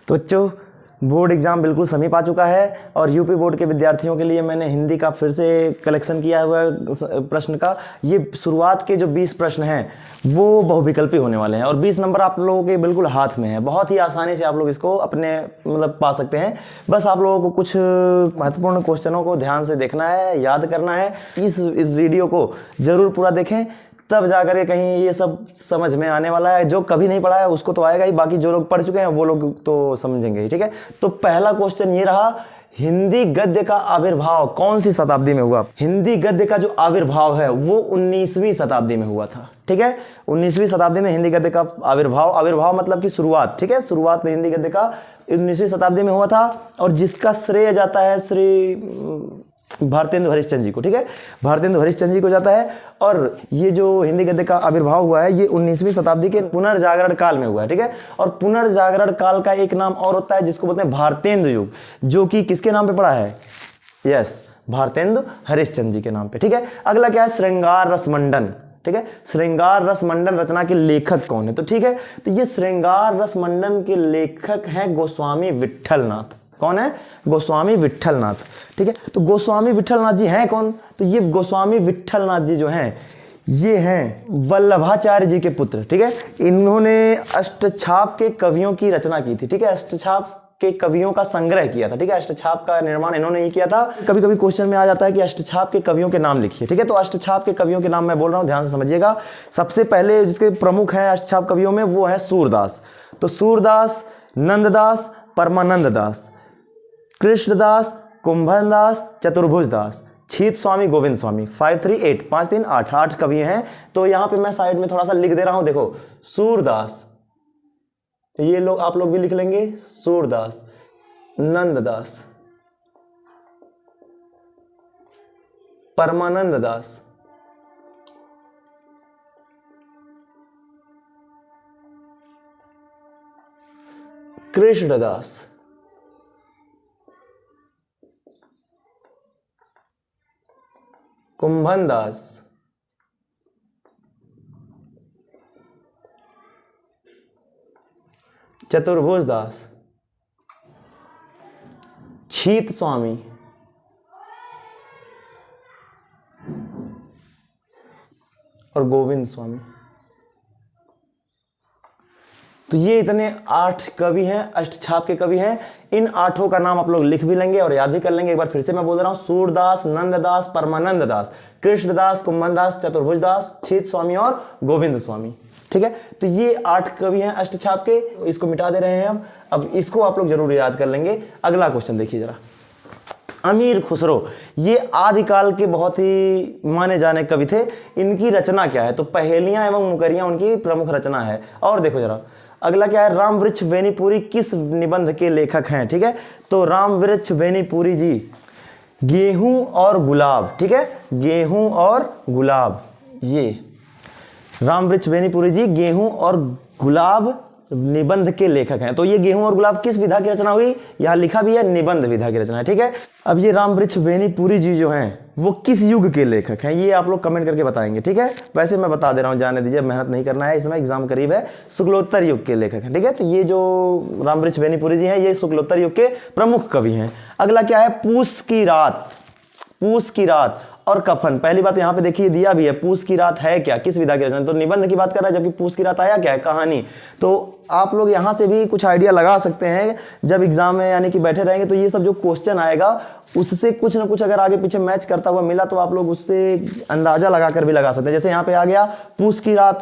तो बच्चों board exam बिल्कुल समीप आ चुका है और यूपी बोर्ड के विद्यार्थियों के लिए मैंने हिंदी का फिर से कलेक्शन किया हुआ है प्रश्न का। ये शुरुआत के जो 20 प्रश्न हैं वो बहुविकल्पी होने वाले हैं और 20 नंबर आप लोगों के बिल्कुल हाथ में है। बहुत ही आसानी से आप लोग इसको अपने पा सकते हैं। बस आप लोगों को कुछ महत्वपूर्ण क्वेश्चनों को ध्यान से देखना है, याद करना है। इस वीडियो को ज़रूर पूरा देखें, तब जाकर के कहीं ये सब समझ में आने वाला है। जो कभी नहीं पढ़ा है उसको तो आएगा ही, बाकी जो लोग पढ़ चुके हैं वो लोग तो समझेंगे ही। ठीक है, तो पहला क्वेश्चन ये रहा, हिंदी गद्य का आविर्भाव कौन सी शताब्दी में हुआ? हिंदी गद्य का जो आविर्भाव है वो 19वीं शताब्दी में हुआ था। ठीक है, 19वीं शताब्दी में हिंदी गद्य का आविर्भाव मतलब कि शुरुआत। ठीक है, शुरुआत में हिंदी गद्य का 19वीं शताब्दी में हुआ था और जिसका श्रेय जाता है श्री भारतेंदु हरिश्चंद्र जी को। ठीक है, भारतेंदु हरिश्चंद्र जी को जाता है। और ये जो हिंदी गद्य का आविर्भाव हुआ है ये 19वीं शताब्दी के पुनर्जागरण काल में हुआ है। ठीक है, और पुनर्जागरण काल का एक नाम और होता है जिसको बोलते हैं भारतेंदु युग, जो कि किसके नाम पे पड़ा है? यस, भारतेंदु हरिश्चंद्र जी के नाम पे। ठीक है, अगला क्या है? श्रृंगार रसमंडन। ठीक है, श्रृंगार रसमंडन रचना के लेखक कौन है? तो ठीक है, तो ये श्रृंगार रसमंडन के लेखक हैं गोस्वामी विट्ठलनाथ। कौन है? गोस्वामी विट्ठलनाथ। ठीक है, तो गोस्वामी विट्ठलनाथ जी हैं कौन? तो ये गोस्वामी विट्ठलनाथ जी जो हैं ये हैं वल्लभाचार्य जी के पुत्र। ठीक है, इन्होंने अष्टछाप के कवियों की रचना की थी। ठीक है, अष्टछाप के कवियों का संग्रह किया था। ठीक है, अष्टछाप का निर्माण इन्होंने ही किया था। कभी कभी क्वेश्चन में आ जाता है कि अष्टछाप के कवियों के नाम लिखिए। ठीक है, तो अष्टछाप के कवियों के नाम मैं बोल रहा हूं, ध्यान से समझिएगा। सबसे पहले जिसके प्रमुख हैं अष्टछाप कवियों में वो है सूरदास। तो सूरदास, नंददास, परमानंद दास, कृष्णदास, कुंभनदास, चतुर्भुज दास, छीत स्वामी, गोविंद स्वामी। 538 538 8 कवि हैं। तो यहां पे मैं साइड में थोड़ा सा लिख दे रहा हूं, देखो सूरदास, तो ये लोग आप लोग भी लिख लेंगे, सूरदास, नंददास, परमानंद दास, कृष्णदास, कुंभनदास, चतुर्भुज दास, छीत स्वामी, और गोविंद स्वामी। तो ये इतने 8 कवि हैं, अष्टछाप के कवि हैं। इन 8 का नाम आप लोग लिख भी लेंगे और याद भी कर लेंगे। एक बार फिर से मैं बोल रहा हूं, सूरदास, नंददास, परमानंद दास, कृष्णदास, कुंभनदास, चतुर्भुज दास, छीत स्वामी और गोविंद स्वामी। ठीक है, तो ये 8 कवि हैं अष्टछाप के। इसको मिटा दे रहे हैं हम। अब इसको आप लोग जरूर याद कर लेंगे। अगला क्वेश्चन देखिए जरा, अमीर खुसरो, ये आदिकाल के बहुत ही माने जाने कवि थे। इनकी रचना क्या है? तो पहेलियां एवं मुकरियां उनकी प्रमुख रचना है। और देखो जरा अगला क्या है, रामवृक्ष बेनीपुरी किस निबंध के लेखक हैं? ठीक है, तो रामवृक्ष बेनीपुरी जी गेहूं और गुलाब। ठीक है, गेहूं और गुलाब, ये रामवृक्ष बेनीपुरी जी गेहूं और गुलाब निबंध के लेखक हैं। तो ये गेहूं और गुलाब किस विधा की रचना हुई? यहां लिखा भी है निबंध विधा की रचना है। ठीक है, अब ये रामवृक्ष बेनीपुरी जी जो हैं वो किस युग के लेखक हैं? ये आप लोग कमेंट करके बताएंगे। ठीक है, वैसे मैं बता दे रहा हूं, जाने दीजिए, मेहनत नहीं करना है, इसमें एग्जाम करीब है। शुक्लोत्तर युग के लेखक हैं। ठीक है, तो ये जो रामवृक्ष बेनीपुरी जी हैं ये शुक्लोत्तर युग के प्रमुख कवि हैं। अगला क्या है, पूस की रात। पूस की रात और कफन। पहली बात यहां पे देखिए दिया भी है, पूस की रात है क्या, किस विधा की रचना? तो निबंध की बात कर रहा है, जबकि पूस की रात आया क्या है? कहानी। तो आप लोग यहां से भी कुछ आइडिया लगा सकते हैं जब एग्जाम में यानी कि बैठे रहेंगे। तो ये सब जो क्वेश्चन आएगा उससे कुछ ना कुछ अगर आगे पीछे मैच करता हुआ मिला तो आप लोग उससे अंदाजा लगाकर भी लगा सकते हैं। जैसे यहाँ पे आ गया पूस की रात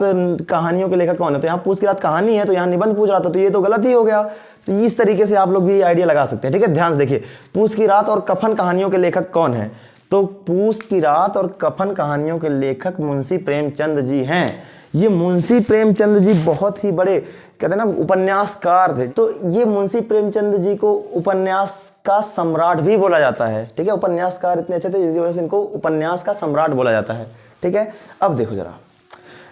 कहानियों के लेखक कौन है, तो यहाँ पूस की रात कहानी है, तो यहाँ निबंध पूछ रहा था, तो ये तो गलत ही हो गया। तो इस तरीके से आप लोग भी आइडिया लगा सकते हैं। ठीक है, ध्यान से देखिए, पूस की रात और कफन कहानियों के लेखक कौन है? तो पूस की रात और कफन कहानियों के लेखक मुंशी प्रेमचंद जी हैं। ये मुंशी प्रेमचंद जी बहुत ही बड़े कहते हैं ना उपन्यासकार थे। तो ये मुंशी प्रेमचंद जी को उपन्यास का सम्राट भी बोला जाता है। ठीक है, उपन्यासकार इतने अच्छे थे जिसकी वजह से इनको उपन्यास का सम्राट बोला जाता है। ठीक है, अब देखो जरा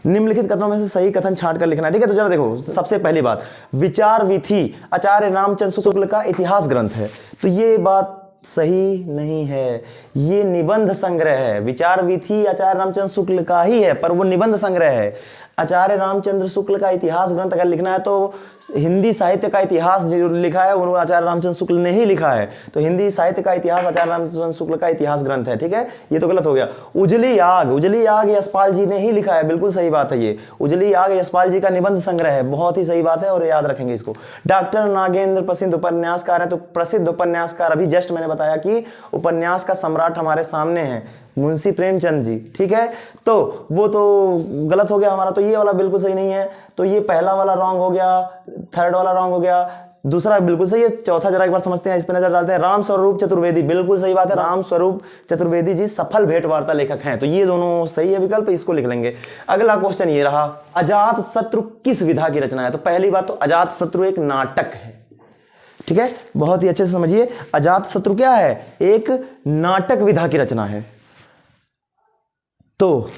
निम्नलिखित कथनों में से सही कथन छांट कर लिखना है। ठीक है, तो जरा देखो, सबसे पहली बात, विचार विथि आचार्य रामचंद्र शुक्ल का इतिहास ग्रंथ है। तो ये बात सही नहीं है। ये निबंध संग्रह है। विचार विथि आचार्य रामचंद्र शुक्ल का ही है, पर वो निबंध संग्रह है। आचार्य रामचंद्र शुक्ल का इतिहास ग्रंथ अगर लिखना है तो हिंदी साहित्य का इतिहास जो लिखा है वो आचार्य रामचंद्र शुक्ल ने ही लिखा है। तो हिंदी साहित्य का इतिहास आचार्य रामचंद्र शुक्ल का इतिहास ग्रंथ है, ठीक है। ये तो गलत हो गया। उजली आग यशपाल जी ने ही लिखा है, बिल्कुल सही बात है। ये उजली आग यशपाल जी का निबंध संग्रह है, बहुत ही सही बात है और याद रखेंगे इसको। डॉक्टर नागेंद्र प्रसिद्ध उपन्यासकार है, तो प्रसिद्ध उपन्यासकार अभी जस्ट मैंने बताया कि उपन्यास का सम्राट हमारे सामने है मुंशी प्रेमचंद जी, ठीक है। तो वो तो गलत हो गया हमारा, तो ये वाला बिल्कुल सही नहीं है। तो ये पहला वाला रॉन्ग हो गया, थर्ड वाला रॉन्ग हो गया, दूसरा बिल्कुल सही है। चौथा जरा एक बार समझते हैं, इस पे नजर डालते हैं। राम स्वरूप चतुर्वेदी, बिल्कुल सही बात है। राम स्वरूप चतुर्वेदी जी सफल भेंट वार्ता लेखक हैं, तो ये दोनों सही है विकल्प, इसको लिख लेंगे। अगला क्वेश्चन ये रहा, अजात शत्रु किस विधा की रचना है? तो पहली बात तो अजात शत्रु एक नाटक है, ठीक है। बहुत ही अच्छे से समझिए, अजात शत्रु क्या है? एक नाटक विधा की रचना है। तो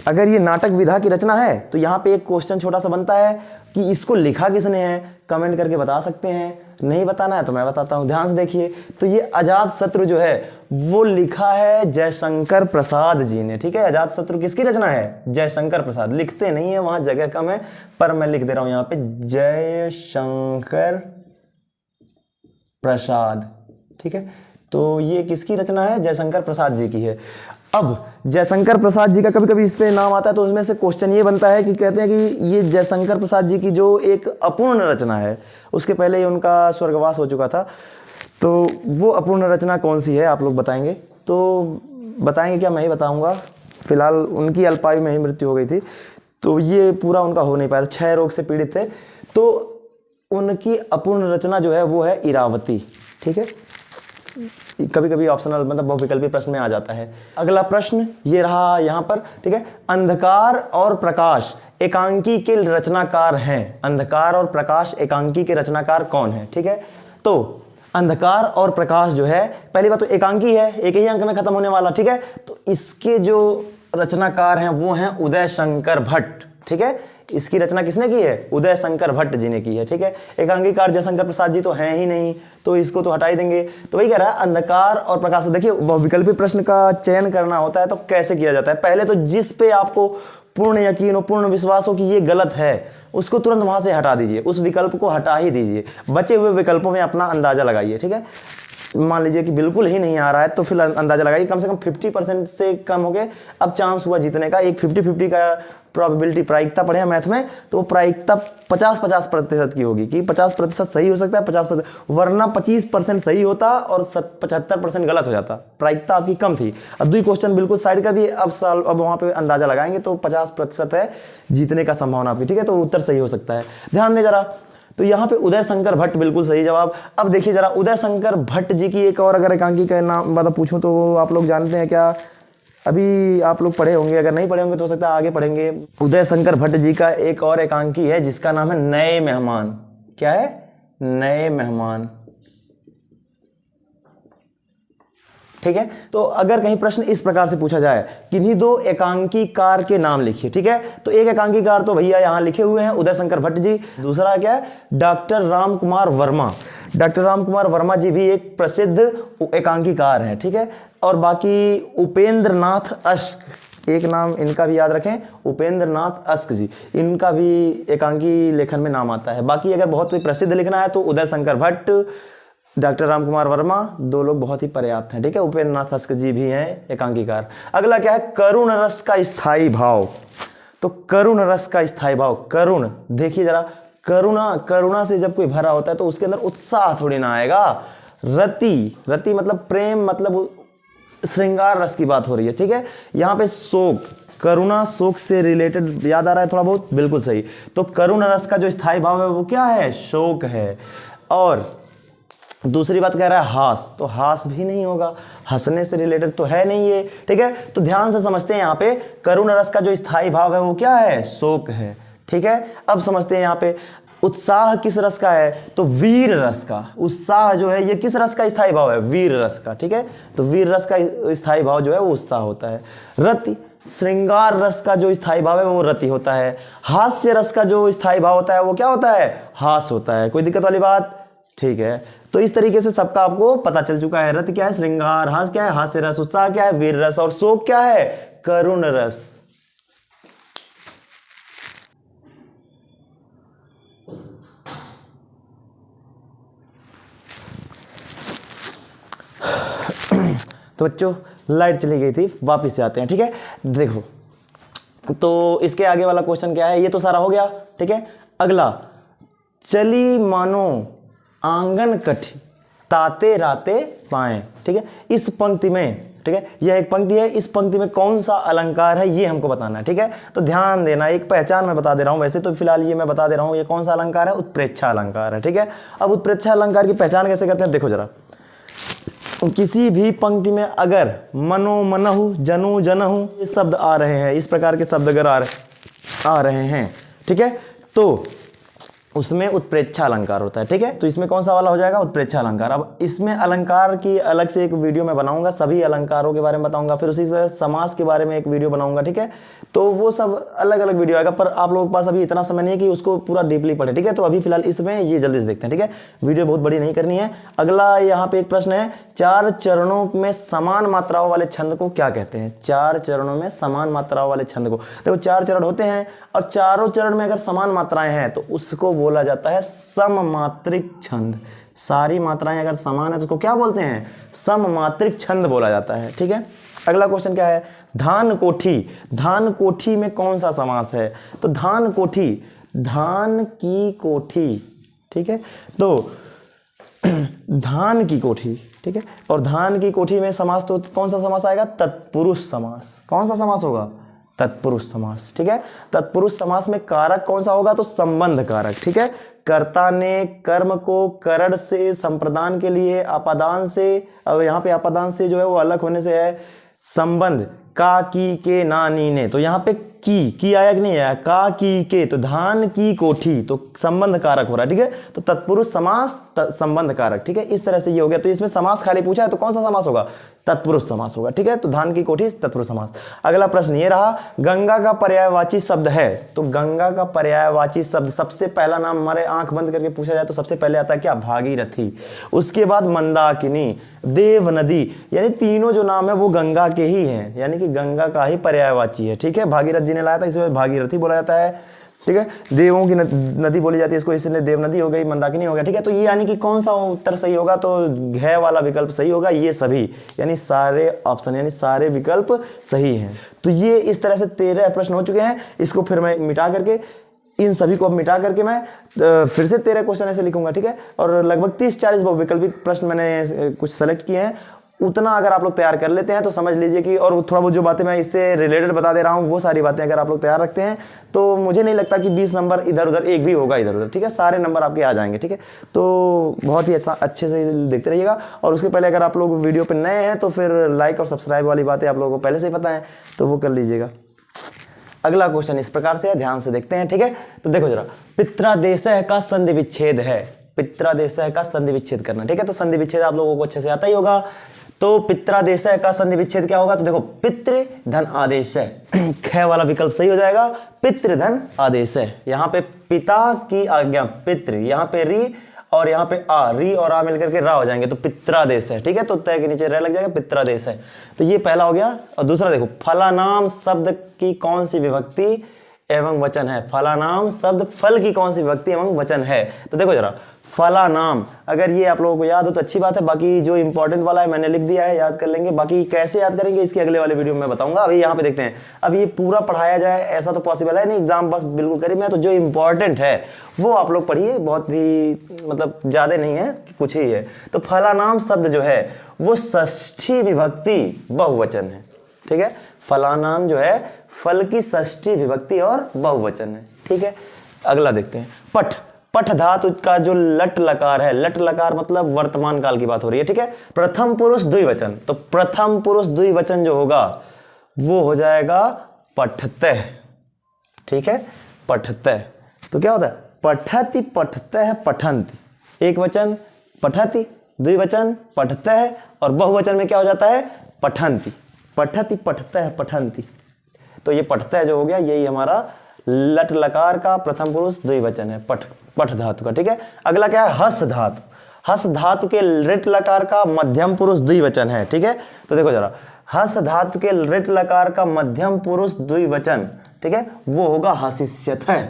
अगर ये नाटक विधा की रचना है तो यहां पे एक क्वेश्चन छोटा सा बनता है कि इसको लिखा किसने है? कमेंट करके बता सकते हैं। नहीं बताना है तो मैं बताता हूं, ध्यान से देखिए। तो ये अजात शत्रु जो है वो लिखा है जयशंकर प्रसाद जी ने, ठीक है। अजात शत्रु किसकी रचना है? जयशंकर प्रसाद। लिखते नहीं है, वहां जगह कम है, पर मैं लिख दे रहा हूं यहां पे जयशंकर प्रसाद, ठीक है। तो ये किसकी रचना है? जयशंकर प्रसाद जी की है। अब जयशंकर प्रसाद जी का कभी कभी इस पे नाम आता है, तो उसमें से क्वेश्चन ये बनता है कि कहते हैं कि ये जयशंकर प्रसाद जी की जो एक अपूर्ण रचना है, उसके पहले ही उनका स्वर्गवास हो चुका था, तो वो अपूर्ण रचना कौन सी है आप लोग बताएंगे? तो बताएंगे क्या? मैं ही बताऊंगा। फिलहाल उनकी अल्पायु में ही मृत्यु हो गई थी, तो ये पूरा उनका हो नहीं पाया था, क्षय रोग से पीड़ित थे। तो उनकी अपूर्ण रचना जो है वो है इरावती, ठीक है। कभी कभी ऑप्शनल मतलब बहुविकल्पी प्रश्न में आ जाता है। अगला प्रश्न ये रहा यहाँ पर, ठीक है। अंधकार और प्रकाश एकांकी के रचनाकार हैं। अंधकार और प्रकाश एकांकी के रचनाकार कौन है? ठीक है। तो अंधकार और प्रकाश जो है, पहली बात तो एकांकी है, एक ही अंक में खत्म होने वाला, ठीक है। तो इसके जो रचनाकार हैं वो हैं उदय शंकर भट्ट, ठीक है। इसकी रचना किसने की है? उदय शंकर भट्ट जी ने की है, ठीक है। एकांकीकार जयशंकर प्रसाद जी तो हैं ही नहीं, तो इसको तो हटा ही देंगे। तो वही कह रहा है अंधकार और प्रकाश। देखिए विकल्पी प्रश्न का चयन करना होता है तो कैसे किया जाता है? पहले तो जिस पे आपको पूर्ण यकीन हो, पूर्ण विश्वास हो कि ये गलत है, उसको तुरंत वहां से हटा दीजिए, उस विकल्प को हटा ही दीजिए। बचे हुए विकल्पों में अपना अंदाजा लगाइए, ठीक है। मान लीजिए कि बिल्कुल ही नहीं आ रहा है तो फिर अंदाजा लगाइए, कम से कम 50% से कम हो गए। अब चांस हुआ जीतने का, एक 50-50 का प्रोबेबिलिटी, प्रायिकता पढ़े मैथ में, तो वो प्रायिकता 50-50% की होगी कि 50% सही हो सकता है, 50%, वरना 25% सही होता और 75% गलत हो जाता। प्रायिकता आपकी कम थी। अब दूसरी क्वेश्चन बिल्कुल साइड कर दिए, अब वहाँ पे अंदाजा लगाएंगे तो 50% है जीतने का संभावना आपकी, ठीक है। तो उत्तर सही हो सकता है, ध्यान दें जरा। तो यहाँ पे उदय शंकर भट्ट बिल्कुल सही जवाब। अब देखिए जरा, उदय शंकर भट्ट जी की एक और अगर एकांकी का नाम मतलब पूछूं तो आप लोग जानते हैं क्या? अभी आप लोग पढ़े होंगे, अगर नहीं पढ़े होंगे तो हो सकता है आगे पढ़ेंगे। उदय शंकर भट्ट जी का एक और एकांकी है जिसका नाम है नए मेहमान। क्या है? नए मेहमान, ठीक है। तो अगर कहीं प्रश्न इस प्रकार से पूछा जाए, किन्हीं दो एकांकीकार के नाम लिखिए, ठीक है। तो एक एकांकीकार तो भैया यहां लिखे हुए हैं, उदय शंकर भट्ट जी। दूसरा क्या है? डॉक्टर राम कुमार वर्मा। डॉक्टर राम कुमार वर्मा जी भी एक प्रसिद्ध एकांकीकार हैं, ठीक है। और बाकी उपेंद्र नाथ अश्क, एक नाम इनका भी याद रखें, उपेंद्र नाथ अश्क जी, इनका भी एकांकी लेखन में नाम आता है। बाकी अगर बहुत ही प्रसिद्ध लिखना है तो उदय शंकर भट्ट, डॉक्टर राम कुमार वर्मा, दो लोग बहुत ही पर्याप्त हैं, ठीक है। उपेंद्र नाथ अश्क जी भी हैं एकांकीकार। अगला क्या है? करुण रस का स्थायी भाव। तो करुण रस का स्थायी भाव, करुण, देखिए जरा, करुणा से जब कोई भरा होता है तो उसके अंदर उत्साह थोड़ी ना आएगा। रति मतलब प्रेम, मतलब श्रृंगार रस की बात हो रही है, ठीक है। यहाँ पे शोक, करुणा शोक से रिलेटेड याद आ रहा है थोड़ा बहुत, बिल्कुल सही। तो करुण रस का जो स्थायी भाव है वो क्या है? शोक है। और दूसरी बात कह रहा है हास, तो हास भी नहीं होगा, हंसने से रिलेटेड तो है नहीं ये, ठीक है। तो ध्यान से समझते हैं यहाँ पे, करुण रस का जो स्थायी भाव है वो क्या है? शोक है, ठीक है। अब समझते हैं यहाँ पे उत्साह किस रस का है? तो वीर रस का। उत्साह जो है ये किस रस का स्थायी भाव है? वीर रस का, ठीक है। तो वीर रस का स्थायी भाव जो है वो उत्साह होता है। रति, श्रृंगार रस का जो स्थायी भाव है वो रति होता है। हास्य रस का जो स्थायी भाव होता है वो क्या होता है? हास होता है। कोई दिक्कत वाली बात? ठीक है, तो इस तरीके से सबका आपको पता चल चुका है। रत क्या है? श्रृंगार। हास क्या है? हास्य रस। उत्साह क्या है? वीर रस। और शोक क्या है? करुण रस। तो बच्चों लाइट चली गई थी, वापस से आते हैं। ठीक है, देखो तो इसके आगे वाला क्वेश्चन क्या है? ये तो सारा हो गया। ठीक है, अगला, चली मानो आंगन कठी ताते राते पाए। ठीक है, इस पंक्ति में, ठीक है, यह एक पंक्ति है, इस पंक्ति में कौन सा अलंकार है ये हमको बताना है। ठीक है, तो ध्यान देना, एक पहचान मैं बता दे रहा हूं, वैसे तो फिलहाल ये मैं बता दे रहा हूं, ये कौन सा अलंकार है? उत्प्रेक्षा अलंकार है। ठीक है, अब उत्प्रेक्षा अलंकार की पहचान कैसे करते हैं? देखो जरा, किसी भी पंक्ति में अगर मनो मनहु जनु जनहु ये शब्द आ रहे हैं, इस प्रकार के शब्द अगर आ रहे हैं, ठीक है, तो उसमें उत्प्रेक्षा अलंकार होता है। ठीक है, तो इसमें कौन सा वाला हो जाएगा? उत्प्रेक्षा अलंकार। अब इसमें अलंकार की अलग से एक वीडियो मैं बनाऊंगा, सभी अलंकारों के बारे में बताऊंगा, फिर उसी से समास के बारे में एक वीडियो बनाऊंगा। ठीक है, तो वो सब अलग अलग वीडियो आएगा, पर आप लोगों के पास अभी इतना समय नहीं है कि उसको पूरा डीपली पढ़े। ठीक है, तो अभी फिलहाल इसमें ये जल्दी से देखते हैं। ठीक है, वीडियो बहुत बड़ी नहीं करनी है। अगला यहाँ पे एक प्रश्न है, 4 चरणों में समान मात्राओं वाले छंद को क्या कहते हैं? 4 चरणों में समान मात्राओं वाले छंद को, देखो 4 चरण होते हैं और चारों चरण में अगर समान मात्राएं हैं तो उसको बोला जाता है सममात्रिक छंद। सारी मात्राएं अगर समान है तो उसको क्या बोलते हैं? सममात्रिक छंद बोला जाता है। ठीक है, अगला क्वेश्चन क्या है? धान कोठी। धान कोठी में कौन सा समास है? तो धान कोठी, धान की कोठी। ठीक है, तो धान की कोठी। ठीक है, और धान की कोठी में समास तो कौन सा समास आएगा? तत्पुरुष समास। कौन सा समास होगा? तत्पुरुष समास। ठीक है, तत्पुरुष समास में कारक कौन सा होगा? तो संबंध कारक। ठीक है, कर्ता ने कर्म को करण से संप्रदान के लिए अपादान से, अब यहाँ पे अपादान से जो है वो अलग होने से है संबंध, का की के ना नी ने, तो यहाँ पे की आया कि नहीं आया? का की के, तो धान की कोठी, तो संबंध कारक हो रहा है। ठीक है, तो तत्पुरुष समास संबंध कारक। ठीक है, इस तरह से ये हो गया। तो इसमें समास खाली पूछा है तो कौन सा समास होगा? तत्पुरुष समास होगा। ठीक है, तो धान की कोठी तत्पुरुष समास। अगला प्रश्न ये रहा, गंगा का पर्यायवाची शब्द है। तो गंगा का पर्यायवाची शब्द, सबसे पहला नाम हमारे आंख बंद करके पूछा जाए तो सबसे पहले आता है क्या? भागीरथी। उसके बाद मंदाकिनी, देव नदी, यानी तीनों जो नाम है वो गंगा के ही हैं, यानी कि गंगा का ही पर्यायवाची है। ठीक है, भागीरथ जी ने लाया था, इसमें भागीरथी बोला जाता है। ठीक है, देवों की नदी बोली जाती है इसको, इसलिए देव नदी हो गई, मंदाकिनी हो गया। ठीक है, तो ये यानी कि कौन सा उत्तर सही होगा? तो घ वाला विकल्प सही होगा। ये सभी यानी सारे ऑप्शन यानी सारे विकल्प सही हैं। तो ये इस तरह से 13 प्रश्न हो चुके हैं। इसको फिर मैं मिटा करके, इन सभी को अब मिटा करके मैं फिर से 13 क्वेश्चन ऐसे लिखूंगा। ठीक है, और लगभग 30-40 बहुविकल्पिक प्रश्न मैंने कुछ सेलेक्ट किए हैं। उतना अगर आप लोग तैयार कर लेते हैं तो समझ लीजिए कि, और थोड़ा बहुत जो बातें मैं इससे रिलेटेड बता दे रहा हूँ वो सारी बातें अगर आप लोग तैयार रखते हैं तो मुझे नहीं लगता कि 20 नंबर इधर उधर एक भी होगा इधर उधर। ठीक है, सारे नंबर आपके आ जाएंगे। ठीक है, तो बहुत ही अच्छे से देखते रहिएगा। और उसके पहले अगर आप लोग वीडियो पर नए हैं तो फिर लाइक और सब्सक्राइब वाली बातें आप लोगों को पहले से ही पता है तो वो कर लीजिएगा। अगला क्वेश्चन इस प्रकार से है, ध्यान से देखते हैं। ठीक है, तो देखो जरा, पित्रादेशः का संधि विच्छेद है। पित्रादेशः का संधि विच्छेद करना। ठीक है, तो संधि विच्छेद आप लोगों को अच्छे से आता ही होगा। तो पित्रादेशः का संधि विच्छेद क्या होगा? तो देखो, पितृ धन आदेश है, ख वाला विकल्प सही हो जाएगा। पितृ धन आदेश है, यहाँ पे पिता की आज्ञा, पितृ, यहाँ पे री और यहाँ पे आ, री और आ मिलकर के रा हो जाएंगे, तो पित्रादेश है। ठीक है, तो तय के नीचे रह लग जाएगा, पित्रादेश है। तो ये पहला हो गया। और दूसरा देखो, फलानाम शब्द की कौन सी विभक्ति एवं वचन है? फलानाम शब्द फल की कौन सी विभक्ति एवं वचन है? तो देखो जरा, फलानाम, अगर ये आप लोगों को याद हो तो अच्छी बात है, बाकी जो इंपॉर्टेंट वाला है मैंने लिख दिया है, याद कर लेंगे। बाकी कैसे याद करेंगे इसके अगले वाले वीडियो में मैं बताऊंगा। अभी यहाँ पे देखते हैं, अब ये पूरा पढ़ाया जाए ऐसा तो पॉसिबल है नहीं, एग्जाम बस बिल्कुल करीब में, तो जो इंपॉर्टेंट है वो आप लोग पढ़िए, बहुत ही मतलब ज़्यादा नहीं है, कुछ ही है। तो फलानाम शब्द जो है वो षष्ठी विभक्ति बहुवचन है। ठीक है, फलानाम जो है फल की षष्ठी विभक्ति और बहुवचन है। ठीक है, अगला देखते हैं, पठ। पठ धातु का जो लट लकार है, लट लकार मतलब वर्तमान काल की बात हो रही है। ठीक है, प्रथम पुरुष द्विवचन, तो प्रथम पुरुष द्विवचन जो होगा वो हो जाएगा पठतः। ठीक है, पठतः, तो क्या होता है? पठति पठतः पठन्ति, एक वचन पठति, द्विवचन पठतः, और बहुवचन में क्या हो जाता है? पठन्ति। पठति पठतः पठन्ति, तो ये पठतः जो हो गया यही हमारा लट लकार का प्रथम पुरुष द्विवचन है, पठ, पठ धातु का। ठीक है, अगला क्या है? हस धातु। हस धातु के ऋट लकार का मध्यम पुरुष द्विवचन है, ठीक है। तो देखो जरा, हस धातु के ऋट लकार का मध्यम पुरुष द्विवचन, ठीक है, वो होगा हसिष्यथ है।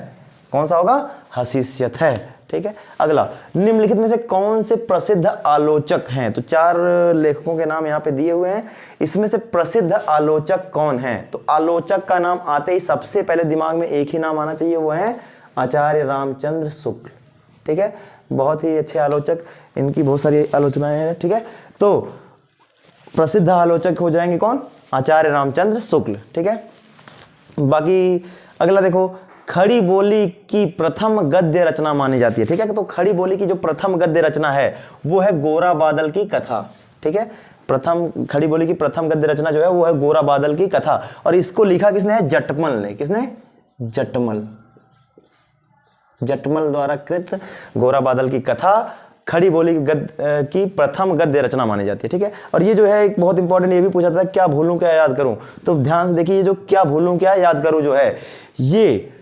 कौन सा होगा? हसिष्यथ है, ठीक है। अगला, निम्नलिखित में से कौन से प्रसिद्ध आलोचक हैं? तो 4 लेखकों के नाम यहाँ पे दिए हुए हैं, इसमें से प्रसिद्ध आलोचक कौन है? तो आलोचक का नाम आते ही सबसे पहले दिमाग में एक ही नाम आना चाहिए, वो है आचार्य रामचंद्र शुक्ल, ठीक है। बहुत ही अच्छे आलोचक, इनकी बहुत सारी आलोचनाएं हैं, ठीक है। तो प्रसिद्ध आलोचक हो जाएंगे कौन? आचार्य रामचंद्र शुक्ल, ठीक है। बाकी अगला देखो, खड़ी बोली की प्रथम गद्य रचना मानी जाती है, ठीक है। तो खड़ी बोली की जो प्रथम गद्य रचना है वो है गोरा बादल की कथा, ठीक है। प्रथम खड़ी बोली की प्रथम गद्य रचना जो है वो है गोरा बादल की कथा, और इसको लिखा किसने है? जटमल ने। किसने? जटमल। जटमल द्वारा कृत गोरा बादल की कथा खड़ी बोली की प्रथम गद्य रचना मानी जाती है, ठीक है। और ये जो है एक बहुत इंपॉर्टेंट, ये भी पूछा था क्या भूलूं क्या याद करूं, तो ध्यान से देखिए, ये जो क्या भूलूं क्या याद करूं जो है, ये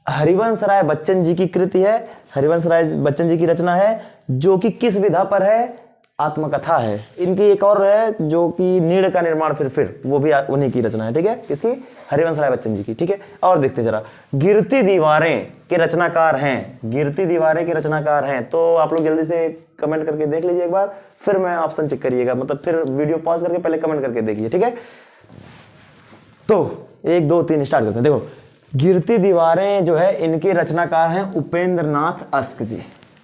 हरिवंश राय बच्चन जी की कृति है, हरिवंश राय बच्चन जी की रचना है, जो कि किस विधा पर है? आत्मकथा है। इनकी एक और है जो कि नीड़ का निर्माण, फिर वो भी उन्हीं की रचना है, ठीक है। किसकी? हरिवंश राय बच्चन जी की, ठीक है। और देखते जरा, गिरती दीवारें के रचनाकार हैं, गिरती दीवारें के रचनाकार हैं, तो आप लोग जल्दी से कमेंट करके देख लीजिए एक बार, फिर मैं ऑप्शन चेक करिएगा, मतलब फिर वीडियो पॉज करके पहले कमेंट करके देखिए, ठीक है। तो 1 2 3 स्टार्ट करते हैं। देखो, गिरती दीवारें जो है इनके रचनाकार हैं उपेंद्रनाथ अस्क जी,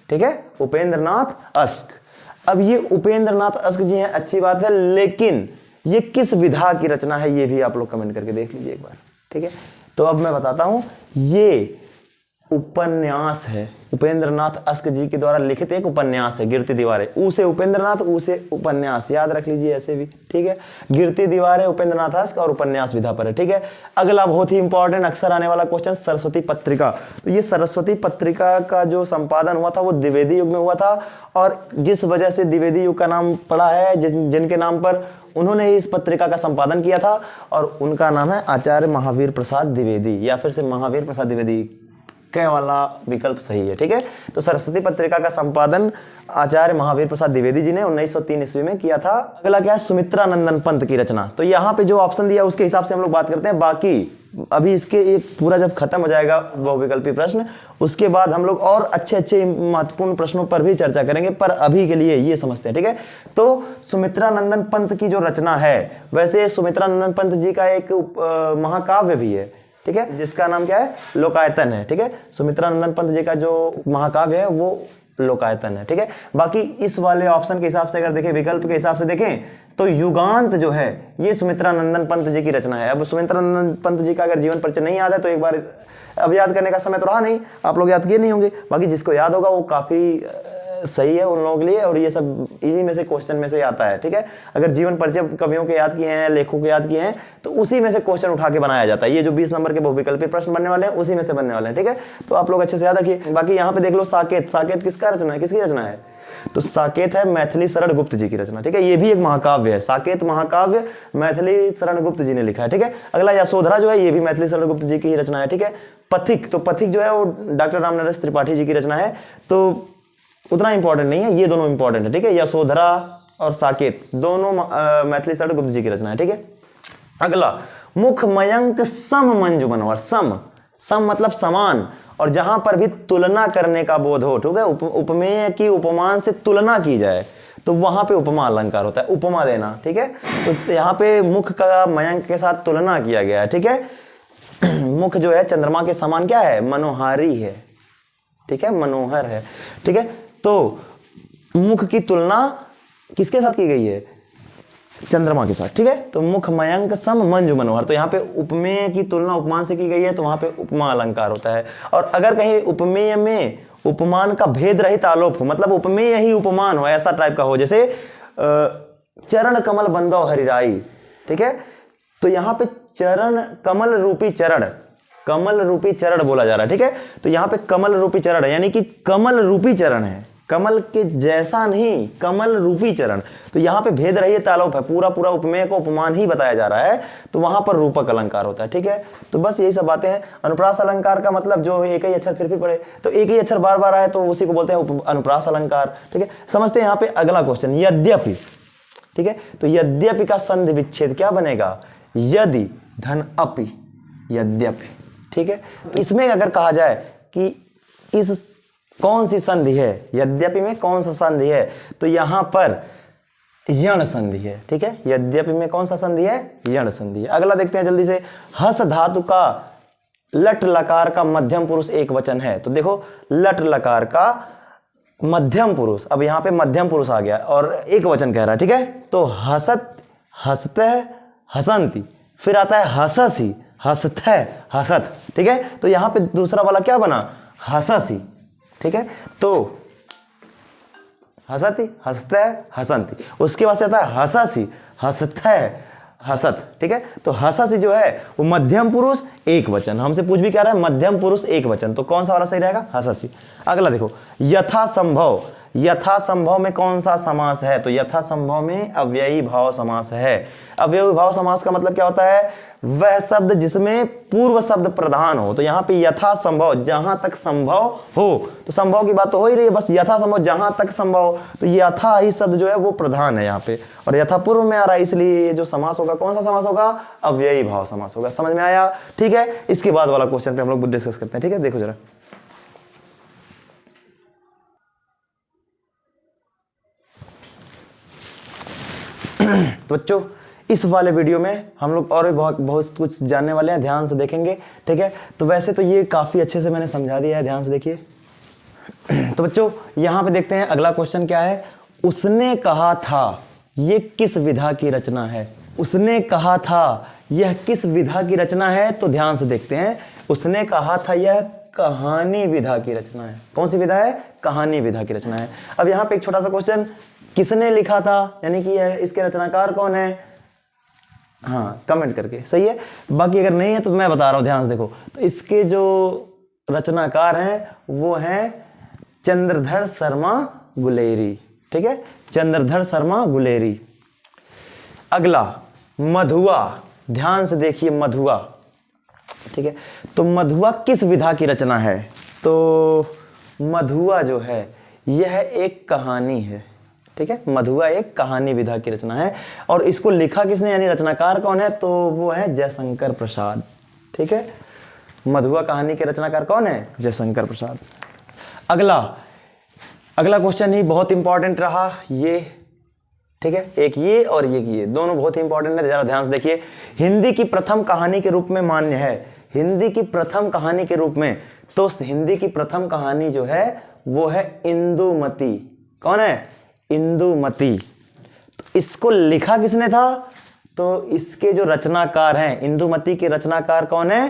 ठीक है, उपेंद्रनाथ अस्क। अब ये उपेंद्रनाथ अस्क जी हैं, अच्छी बात है, लेकिन ये किस विधा की रचना है ये भी आप लोग कमेंट करके देख लीजिए एक बार, ठीक है। तो अब मैं बताता हूं, ये उपन्यास है, उपेंद्रनाथ अस्क जी के द्वारा लिखित एक उपन्यास है गिरती दीवारें। ऊ से उपेंद्रनाथ, ऊ से उपन्यास, याद रख लीजिए ऐसे भी, ठीक है। गिरती दीवारें उपेंद्रनाथ अस्क और उपन्यास विधा पर है, ठीक है। अगला बहुत ही इंपॉर्टेंट अक्सर आने वाला क्वेश्चन, सरस्वती पत्रिका। तो ये सरस्वती पत्रिका का जो संपादन हुआ था वो द्विवेदी युग में हुआ था, और जिस वजह से द्विवेदी युग का नाम पड़ा है, जिनके नाम पर उन्होंने इस पत्रिका का संपादन किया था, और उनका नाम है आचार्य महावीर प्रसाद द्विवेदी, या फिर से महावीर प्रसाद द्विवेदी, कै वाला विकल्प सही है, ठीक है। तो सरस्वती पत्रिका का संपादन आचार्य महावीर प्रसाद द्विवेदी जी ने 1903 ईस्वी में किया था। अगला क्या है? सुमित्रा नंदन पंत की रचना। तो यहाँ पे जो ऑप्शन दिया उसके हिसाब से हम लोग बात करते हैं, बाकी अभी इसके एक पूरा जब खत्म हो जाएगा बहुविकल्पी प्रश्न, उसके बाद हम लोग और अच्छे महत्वपूर्ण प्रश्नों पर भी चर्चा करेंगे, पर अभी के लिए ये समझते हैं, ठीक है। तो सुमित्रा नंदन पंत की जो रचना है, वैसे सुमित्रा नंदन पंत जी का एक महाकाव्य भी है, ठीक है, जिसका नाम क्या है? लोकायतन है, ठीक है। सुमित्रा नंदन पंत जी का जो महाकाव्य है वो लोकायतन है, ठीक है। बाकी इस वाले ऑप्शन के हिसाब से अगर देखें, विकल्प के हिसाब से देखें, तो युगांत जो है ये सुमित्रा नंदन पंत जी की रचना है। अब सुमित्रा नंदन पंत जी का अगर जीवन परिचय नहीं याद है तो एक बार, अब याद करने का समय तो रहा नहीं, आप लोग याद किए नहीं होंगे, बाकी जिसको याद होगा वो काफी सही है उन लोगों के लिए, और ये सब इजी में से क्वेश्चन में से आता है, ठीक है। अगर जीवन परिचय कवियों के याद किए हैं, लेखकों के याद किए हैं, तो उसी में से क्वेश्चन उठा के बनाया जाता है। ये जो 20 नंबर के बहुविकल्पी प्रश्न बनने वाले हैं उसी में से बनने वाले हैं, ठीक है। तो आप लोग अच्छे से याद रखिए। बाकी यहाँ पे देख लो, साकेत, साकेत किसका रचना है, किसकी रचना है? तो साकेत है मैथिली शरण गुप्त जी की रचना, ठीक है। ये भी एक महाकाव्य है, साकेत महाकाव्य मैथिली शरण गुप्त जी ने लिखा है, ठीक है। अगला यशोधरा जो है ये भी मैथिली शरण गुप्त जी की ही रचना है, ठीक है। पथिक, तो पथिक जो है वो डॉक्टर रामनरेश त्रिपाठी जी की रचना है, तो उतना इंपॉर्टेंट नहीं है, ये दोनों इंपॉर्टेंट है, ठीक है। यशोधरा और साकेत दोनों मैथिली शरण गुप्त जी की रचना है, ठीक है। अगला, मुख मयंक सम मंजू मनोहर, सम, सम मतलब समान, और जहां पर भी तुलना करने का बोध हो, ठीक है, उपमेय की उपमान से तुलना की जाए तो वहां पे उपमा अलंकार होता है, उपमा देना, ठीक है। तो यहाँ पे मुख का मयंक के साथ तुलना किया गया है, ठीक है। मुख जो है चंद्रमा के समान क्या है? मनोहारी है, ठीक है, मनोहर है, ठीक है। तो मुख की तुलना किसके साथ की गई है? चंद्रमा के साथ, ठीक है। तो मुख मयंक सम मंजू मनोहर, तो यहाँ पे उपमेय की तुलना उपमान से की गई है, तो वहां पे उपमा अलंकार होता है। और अगर कहीं उपमेय में उपमान का भेद रहित आलोप हो, मतलब उपमेय ही उपमान हो, ऐसा टाइप का हो, जैसे चरण कमल बंदो हरिराई, ठीक है। तो यहाँ पे चरण, कमल रूपी चरण, कमल रूपी चरण बोला जा रहा है, ठीक है। तो यहाँ पे कमल रूपी चरण है, यानी कि कमल रूपी चरण है, कमल के जैसा नहीं, कमल रूपी चरण। तो यहाँ पे भेद रही तालोप है, पूरा पूरा उपमेय को उपमान ही बताया जा रहा है, तो वहां पर रूपक अलंकार होता है। ठीक है, तो बस यही सब बातें हैं। अनुप्रास अलंकार का मतलब जो एक ही अक्षर फिर भी पढ़े, तो एक ही अक्षर बार बार आए तो उसी को बोलते हैं अनुप्रास अलंकार। ठीक है, समझते हैं यहाँ पे अगला क्वेश्चन, यद्यपि। ठीक है, तो यद्यपि का संधि विच्छेद क्या बनेगा, यदि धन अपि, यद्यपि। ठीक है, इसमें अगर कहा जाए कि इस कौन सी संधि है, यद्यपि में कौन सा संधि है, तो यहां पर यण संधि है। ठीक है, यद्यपि में कौन सा संधि है, यण संधि है। अगला देखते हैं जल्दी से, हस धातु का लट लकार का मध्यम पुरुष एक वचन है। तो देखो लट लकार का मध्यम पुरुष, अब यहां पे मध्यम पुरुष आ गया और एक वचन कह रहा है। ठीक है, तो हसत, हसते, हसंती, फिर आता है हससी, हसते, हसत। ठीक है, तो यहां पे दूसरा वाला क्या बना, हससी। ठीक है, तो हसती, हसते, हसंती, उसके बाद से आता है हससी, हसते, हसत। ठीक है, तो हससी जो है वो मध्यम पुरुष एक वचन, हमसे पूछ भी क्या रहा है, मध्यम पुरुष एक वचन, तो कौन सा वाला सही रहेगा, हससी। अगला देखो, यथा संभव, यथा संभव में कौन सा समास है, तो यथा संभव में अव्ययी भाव समास है। अव्ययी भाव समास का मतलब क्या होता है, वह शब्द जिसमें पूर्व शब्द प्रधान हो। तो यहाँ पे यथा संभव, जहां तक संभव हो, तो संभव की बात तो हो ही रही है, बस यथा संभव, जहां तक संभव हो, तो यथा ही शब्द जो है वो प्रधान है यहाँ पे, और यथा पूर्व में आ रहा है, इसलिए ये जो समास होगा कौन सा समास होगा, अव्ययी भाव समास होगा। समझ में आया। ठीक है, इसके बाद वाला क्वेश्चन पे हम लोग डिस्कस करते हैं। ठीक है, देखो जरा, तो बच्चों इस वाले वीडियो में हम लोग और भी बहुत कुछ जानने वाले हैं, ध्यान से देखेंगे। ठीक है, तो वैसे तो ये काफ़ी अच्छे से मैंने समझा दिया है, ध्यान से देखिए। तो बच्चों यहाँ पे देखते हैं अगला क्वेश्चन क्या है, उसने कहा था ये किस विधा की रचना है। उसने कहा था यह किस विधा की रचना है, तो ध्यान से देखते हैं। उसने कहा था यह कहानी विधा की रचना है। कौन सी विधा है, कहानी विधा की रचना है। अब यहाँ पे एक छोटा सा क्वेश्चन, किसने लिखा था, यानी कि इसके रचनाकार कौन है, हाँ कमेंट करके, सही है। बाकी अगर नहीं है तो मैं बता रहा हूं, ध्यान से देखो। तो इसके जो रचनाकार हैं वो हैं चंद्रधर शर्मा गुलेरी। ठीक है, चंद्रधर शर्मा गुलेरी। अगला मधुआ, ध्यान से देखिए मधुआ। ठीक है, तो मधुआ किस विधा की रचना है, तो मधुआ जो है यह एक कहानी है। ठीक है, मधुआ एक कहानी विधा की रचना है, और इसको लिखा किसने, यानी रचनाकार कौन है, तो वो है जयशंकर प्रसाद। ठीक है, मधुआ कहानी के रचनाकार कौन है, जयशंकर प्रसाद। अगला क्वेश्चन ही बहुत इंपॉर्टेंट रहा ये। ठीक है, एक ये और ये दोनों बहुत ही इंपॉर्टेंट है, जरा ध्यान से देखिए। हिंदी की प्रथम कहानी के रूप में मान्य है, हिंदी की प्रथम कहानी के रूप में, तो हिंदी की प्रथम कहानी जो है वो है इंदुमती। कौन है, इंदुमती। तो इसको लिखा किसने था, तो इसके जो रचनाकार हैं, इंदुमती के रचनाकार कौन है,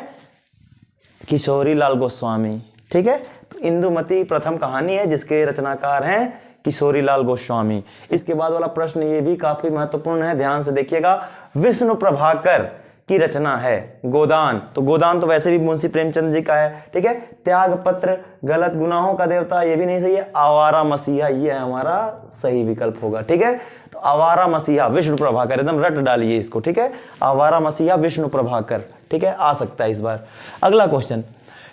किशोरी लाल गोस्वामी। ठीक है, तो इंदुमती प्रथम कहानी है जिसके रचनाकार हैं किशोरी लाल गोस्वामी। इसके बाद वाला प्रश्न ये भी काफी महत्वपूर्ण है, ध्यान से देखिएगा। विष्णु प्रभाकर की रचना है गोदान। तो गोदान तो वैसे भी मुंशी प्रेमचंद जी का है। ठीक है, त्याग पत्र, गलत गुनाहों का देवता, ये भी नहीं सही है। आवारा मसीहा, ये हमारा सही विकल्प होगा। ठीक है, तो आवारा मसीहा विष्णु प्रभाकर, एकदम रट डालिए इसको। ठीक है, आवारा मसीहा विष्णु प्रभाकर। ठीक है, आ सकता है इस बार। अगला क्वेश्चन,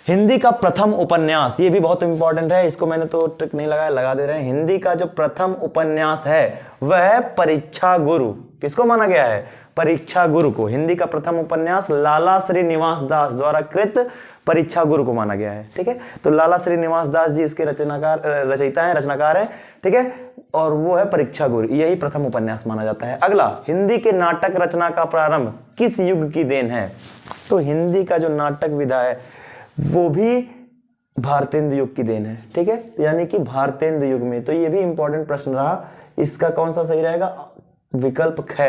हिंदी का प्रथम उपन्यास, ये भी बहुत इंपॉर्टेंट है, इसको मैंने तो ट्रिक नहीं लगाया, लगा दे रहे हैं। हिंदी का जो प्रथम उपन्यास है वह है परीक्षा गुरु। किसको माना गया है, परीक्षा गुरु को। हिंदी का प्रथम उपन्यास लाला श्रीनिवास दास द्वारा कृत परीक्षा गुरु को माना गया है। ठीक है, तो लाला श्रीनिवास दास जी इसके रचनाकार हैं। ठीक है, और वो है परीक्षा गुरु, यही प्रथम उपन्यास माना जाता है। अगला, हिंदी के नाटक रचना का प्रारंभ किस युग की देन है, तो हिंदी का जो नाटक विधा है वो भी भारतेंदु युग की देन है। ठीक है, यानी कि भारतेंदु युग में। तो ये भी इंपॉर्टेंट प्रश्न रहा, इसका कौन सा सही रहेगा, विकल्प ख।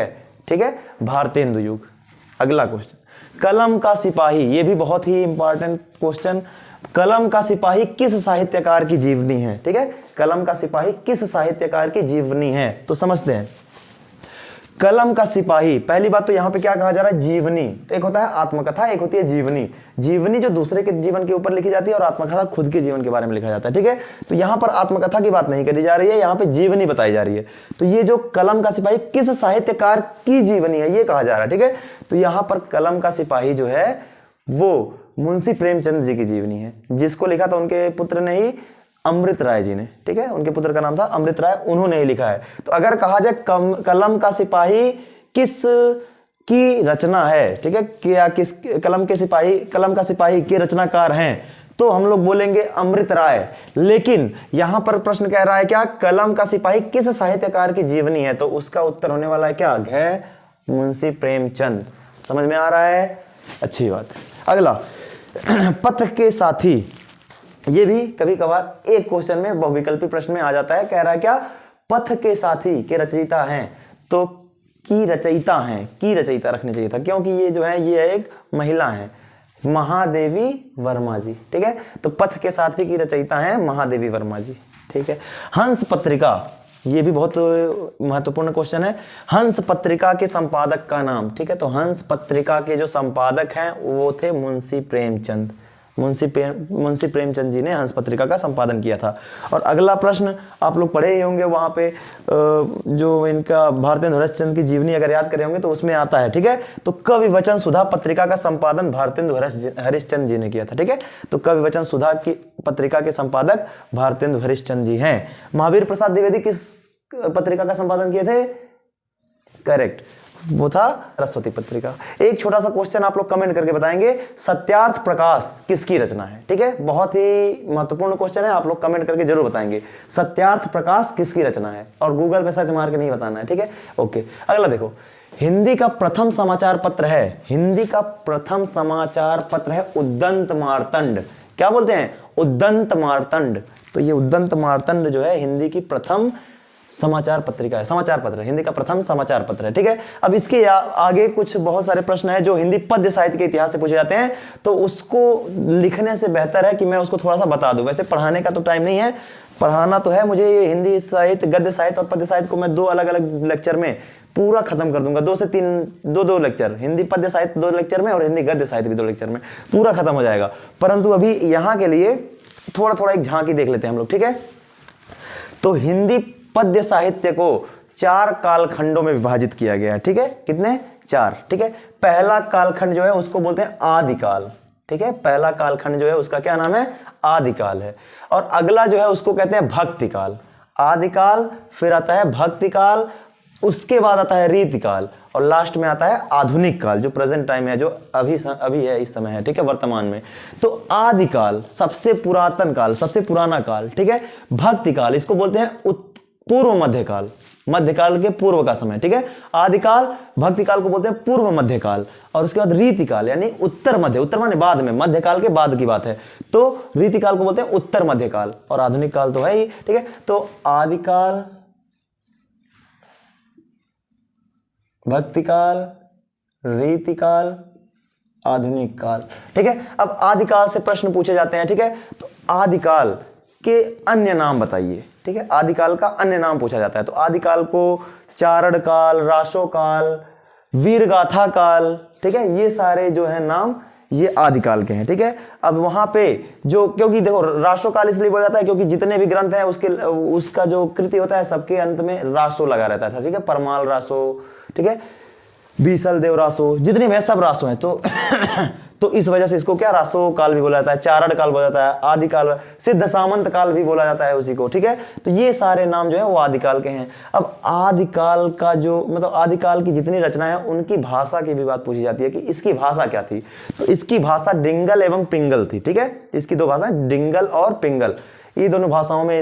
ठीक है, भारतेंदु युग। अगला क्वेश्चन, कलम का सिपाही, ये भी बहुत ही इंपॉर्टेंट क्वेश्चन। कलम का सिपाही किस साहित्यकार की जीवनी है। ठीक है, कलम का सिपाही किस साहित्यकार की जीवनी है, तो समझते हैं। कलम का सिपाही, पहली बात तो यहाँ पे क्या कहा जा रहा है, जीवनी। एक होता है आत्मकथा, एक होती है जीवनी। जीवनी जो दूसरे के जीवन के ऊपर लिखी जाती है और आत्मकथा खुद के जीवन के बारे में लिखा जाता है, ठीक है। तो यहाँ पर आत्मकथा की बात नहीं करी जा रही है, यहाँ पे जीवनी बताई जा रही है। तो ये जो कलम का सिपाही किस साहित्यकार की जीवनी है ये कहा जा रहा है, ठीक है। तो यहाँ पर कलम का सिपाही जो है वो मुंशी प्रेमचंद जी की जीवनी है, जिसको लिखा था उनके पुत्र ने ही, अमृत राय जी ने, ठीक है। उनके पुत्र का नाम था अमृत राय, उन्होंने ही लिखा है। तो अगर कहा जाए कलम का सिपाही किस की रचना है, ठीक है, क्या किस कलम का सिपाही के रचनाकार हैं, तो हम लोग बोलेंगे अमृत राय। लेकिन यहां पर प्रश्न कह रहा है क्या, कलम का सिपाही किस साहित्यकार की जीवनी है, तो उसका उत्तर होने वाला है क्या, घ मुंशी प्रेमचंद। समझ में आ रहा है, अच्छी बात। अगला पथ के साथी, ये भी कभी कभार एक क्वेश्चन में बहुविकल्पी प्रश्न में आ जाता है। कह रहा है क्या, पथ के साथी के रचयिता हैं, तो की रचयिता हैं, की रचयिता रखनी चाहिए था, क्योंकि ये जो है ये एक महिला है, महादेवी वर्मा जी, ठीक है। तो पथ के साथी की रचयिता हैं महादेवी वर्मा जी, ठीक है। हंस पत्रिका, ये भी बहुत महत्वपूर्ण क्वेश्चन है। हंस पत्रिका के संपादक का नाम, ठीक है। तो हंस पत्रिका के जो संपादक हैं वो थे मुंशी प्रेमचंद। मुंशी प्रेमचंद जी ने हंस पत्रिका का संपादन किया था। और अगला प्रश्न आप लोग पढ़े ही होंगे, वहां पे जो इनका भारतेंदु हरिश्चंद्र की जीवनी अगर याद करे होंगे तो उसमें आता है, ठीक है। तो कवि वचन सुधा पत्रिका का संपादन भारतेंदु हरिश्चंद्र जी ने किया था, ठीक है। तो कवि वचन सुधा की पत्रिका के संपादक भारतेंदु हरिश्चंद्र जी हैं। महावीर प्रसाद द्विवेदी किस पत्रिका का संपादन किए थे, करेक्ट, वो था सरस्वती पत्रिका। एक छोटा सा क्वेश्चन आप लोग कमेंट करके बताएंगे, सत्यार्थ प्रकाश किसकी रचना है, ठीक है। बहुत ही महत्वपूर्ण क्वेश्चन है, आप लोग कमेंट करके जरूर बताएंगे सत्यार्थ प्रकाश किसकी रचना है, और गूगल पे सर्च मार के नहीं बताना है, ठीक है। ओके, अगला देखो, हिंदी का प्रथम समाचार पत्र है, हिंदी का प्रथम समाचार पत्र है उद्दंत मार्तंड। क्या बोलते हैं, उद्दंत मार्तंड। तो ये उद्दंत मार्तंड जो है हिंदी की प्रथम समाचार पत्रिका है, समाचार पत्र, हिंदी का प्रथम समाचार पत्र है, ठीक है। अब इसके आगे कुछ बहुत सारे प्रश्न हैं जो हिंदी पद्य साहित्य के इतिहास से पूछे जाते हैं, तो उसको लिखने से बेहतर है कि मैं उसको थोड़ा सा बता दूं। वैसे पढ़ाने का तो टाइम नहीं है, पढ़ाना तो है मुझे हिंदी साहित्य, गद्य साहित्य और पद्य साहित्य को मैं 2 अलग अलग लेक्चर में पूरा खत्म कर दूंगा, 2 से 3, 2 लेक्चर, हिंदी पद्य साहित्य 2 लेक्चर में और हिंदी गद्य साहित्य भी 2 लेक्चर में पूरा खत्म हो जाएगा। परंतु अभी यहाँ के लिए थोड़ा थोड़ा एक झांकी देख लेते हैं हम लोग, ठीक है। तो हिंदी पद्य साहित्य को 4 कालखंडों में विभाजित किया गया है, ठीक है। कितने, 4, ठीक है। पहला कालखंड जो है उसको बोलते हैं आदिकाल, ठीक है। पहला कालखंड जो है उसका क्या नाम है, आदिकाल है। और अगला जो है उसको कहते हैं भक्तिकाल। आदिकाल, फिर आता है भक्तिकाल, उसके बाद आता है रीतिकाल, और लास्ट में आता है आधुनिक काल, जो प्रेजेंट टाइम है, जो अभी है, इस समय है, ठीक है, वर्तमान में। तो आदिकाल सबसे पुरातन काल, सबसे पुराना काल, ठीक है। भक्तिकाल इसको बोलते हैं पूर्व मध्यकाल, मध्यकाल के पूर्व का समय, ठीक है। आदिकाल, भक्तिकाल को बोलते हैं पूर्व मध्यकाल, और उसके बाद रीतिकाल यानी उत्तर मध्य, उत्तर माने बाद में, मध्यकाल के बाद की बात है, तो रीतिकाल को बोलते हैं उत्तर मध्यकाल, और आधुनिक काल तो है ही, ठीक है। तो आदिकाल, भक्तिकाल, रीतिकाल, आधुनिक काल, ठीक है। अब आदिकाल से प्रश्न पूछे जाते हैं, ठीक है। तो आदिकाल के अन्य नाम बताइए, ठीक है। आदिकाल का अन्य नाम पूछा जाता है, तो आदिकाल को चारण काल, राशो काल, वीरगाथा काल, ठीक है, ये सारे जो है नाम ये आदिकाल के हैं, ठीक है। अब वहां पे जो, क्योंकि देखो राशो काल इसलिए बोला जाता है क्योंकि जितने भी ग्रंथ हैं उसका जो कृति होता है सबके अंत में राशो लगा रहता था, ठीक है। परमाल राशो, ठीक है, बीसल देव राशो, जितने भी सब राशो हैं, तो इस वजह से इसको क्या राशो काल भी बोला जाता है, चारण काल बोला जाता है, आदिकाल, सिद्ध सामंत काल भी बोला जाता है उसी को, ठीक है। तो ये सारे नाम जो है वो आदिकाल के हैं। अब आदिकाल का जो मतलब आदिकाल की जितनी रचनाएं हैं उनकी भाषा की भी बात पूछी जाती है कि इसकी भाषा क्या थी, तो इसकी भाषा डिंगल एवं पिंगल थी, ठीक है। इसकी 2 भाषाएं डिंगल और पिंगल, ये दोनों भाषाओं में